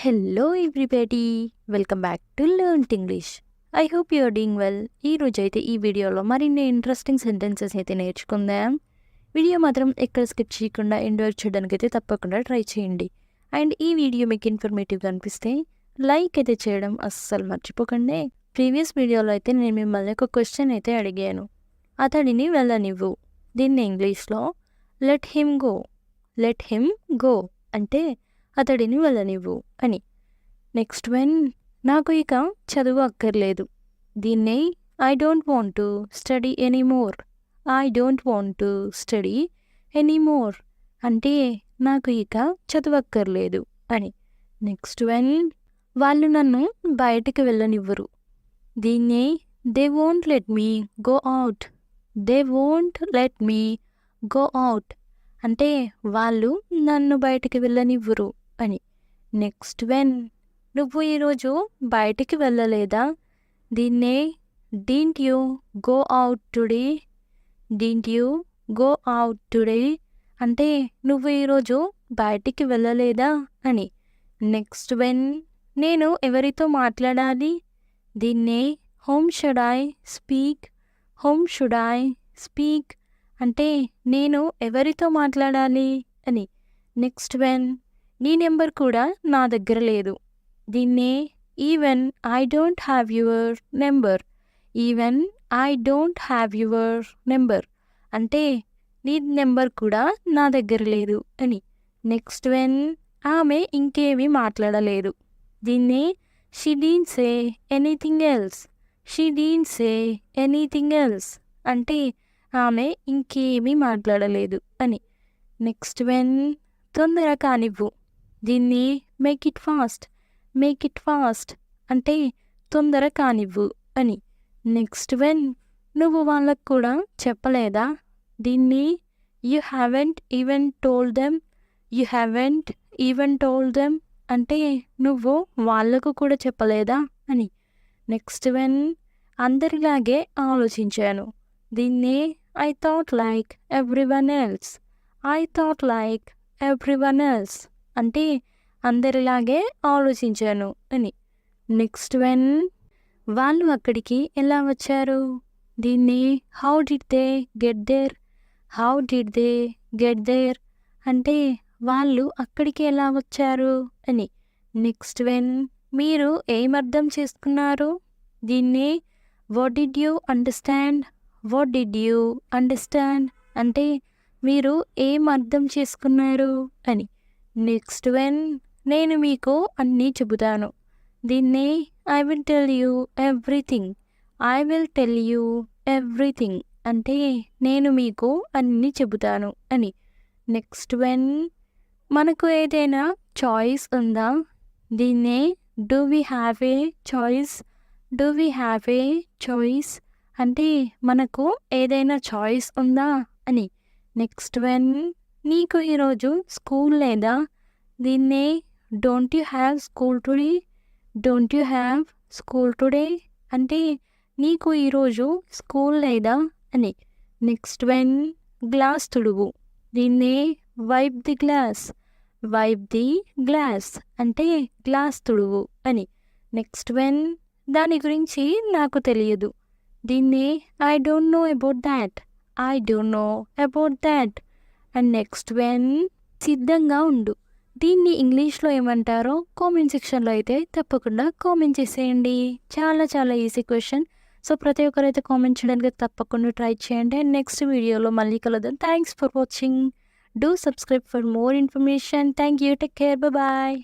Hello everybody, welcome back to learn English. I hope you are doing well. ఈరోజైతే ఈ వీడియోలో మరిన్ని interesting sentences అయితే నేర్చుకుందాం. వీడియో మాత్రం ఎక్కడ స్కిప్ చేయకుండా ఎండ్ వరకు చూడడానికి అయితే తప్పకుండా ట్రై చేయండి. అండ్ ఈ వీడియో మీకు ఇన్ఫర్మేటివ్గా అనిపిస్తే లైక్ అయితే చేయడం అస్సలు మర్చిపోకండి. ప్రీవియస్ వీడియోలో అయితే నేను మిమ్మల్ని ఒక క్వశ్చన్ అయితే అడిగాను. అతడిని వెళ్ళనివ్వు. దీన్ని ఇంగ్లీష్లో let him go. Let him go అంటే అతడిని వెళ్ళనివ్వు అని. నెక్స్ట్ వన్, నాకు ఇక చదువు అక్కర్లేదు. దీన్నే I don't want to study anymore. I don't want to study anymore అంటే నాకు ఇక చదువు అక్కర్లేదు అని. నెక్స్ట్ వన్, వాళ్ళు నన్ను బయటికి వెళ్ళనివ్వరు. దీన్నే they won't let me go out. They won't let me go out అంటే వాళ్ళు నన్ను బయటికి వెళ్ళనివ్వరు అని. నెక్స్ట్ వెన్, నువ్వు ఈరోజు బయటికి వెళ్ళలేదా. దీన్నే didn't you go out today. Didn't you go out today అంటే నువ్వు ఈరోజు బయటికి వెళ్ళలేదా అని. నెక్స్ట్ వెన్, నేను ఎవరితో మాట్లాడాలి. దీన్నే home should I speak. Home should I speak అంటే నేను ఎవరితో మాట్లాడాలి అని. నెక్స్ట్ వెన్, నీ నెంబర్ కూడా నా దగ్గర లేదు. దీన్నే even I don't have your number. Even I don't have your number అంటే నీ నెంబర్ కూడా నా దగ్గర లేదు అని. నెక్స్ట్ వెన్, ఆమె ఇంకేమీ మాట్లాడలేదు. దీన్నే she didn't say anything else. She didn't say anything else అంటే ఆమె ఇంకేమీ మాట్లాడలేదు అని. నెక్స్ట్ వెన్, తొందర కానివ్వు. దీన్ని make it fast. Make it fast అంటే తొందర కానివ్వు అని. నెక్స్ట్ వెన్, నువ్వు వాళ్ళకు కూడా చెప్పలేదా. దీన్ని you haven't even told them. You haven't even told them అంటే నువ్వు వాళ్ళకు కూడా చెప్పలేదా అని. నెక్స్ట్ వెన్, అందరిలాగే ఆలోచించాను. దీన్ని I thought like everyone else. I thought like everyone else అంటే అందరిలాగే ఆలోచించాను అని. నెక్స్ట్ వెన్, వాళ్ళు అక్కడికి ఎలా వచ్చారు. దీన్ని how did they get there. How did they get there అంటే వాళ్ళు అక్కడికి ఎలా వచ్చారు అని. నెక్స్ట్ వెన్, మీరు ఏమర్థం చేసుకున్నారు. దీన్ని what did you understand. What did you understand అంటే మీరు ఏం అర్థం చేసుకున్నారు అని. నెక్స్ట్ వెన్, నేను మీకు అన్నీ చెబుతాను. దీన్నే I will tell you everything. I will tell you everything అంటే నేను మీకు అన్నీ చెబుతాను అని. నెక్స్ట్ వెన్, మనకు ఏదైనా చాయిస్ ఉందా. దీన్నే do we have a choice. Do we have a choice అంటే మనకు ఏదైనా చాయిస్ ఉందా అని. నెక్స్ట్ వెన్, నీకు ఈరోజు స్కూల్ లేదా. దీన్నే don't you have school today. Don't you have school today అంటే నీకు ఈరోజు స్కూల్ లేదా అని. నెక్స్ట్ వెన్, గ్లాస్ తుడువు. దీన్నే wipe the glass. Wipe the glass అంటే గ్లాస్ తుడువు అని. నెక్స్ట్ వెన్, దాని గురించి నాకు తెలియదు. దీన్నే I don't know about that. I don't know about that and next when, సిద్ధంగా ఉండు. దీన్ని ఇంగ్లీష్లో ఏమంటారో కామెంట్ సెక్షన్లో అయితే తప్పకుండా కామెంట్ చేసేయండి. చాలా చాలా ఈజీ క్వశ్చన్. సో ప్రతి ఒక్కరైతే కామెంట్ చేయడానికి తప్పకుండా ట్రై చేయండి. అండ్ నెక్స్ట్ వీడియోలో మళ్ళీ కలుద్దాం. Thanks for watching. Do subscribe for more information. Thank you. Take care. Bye.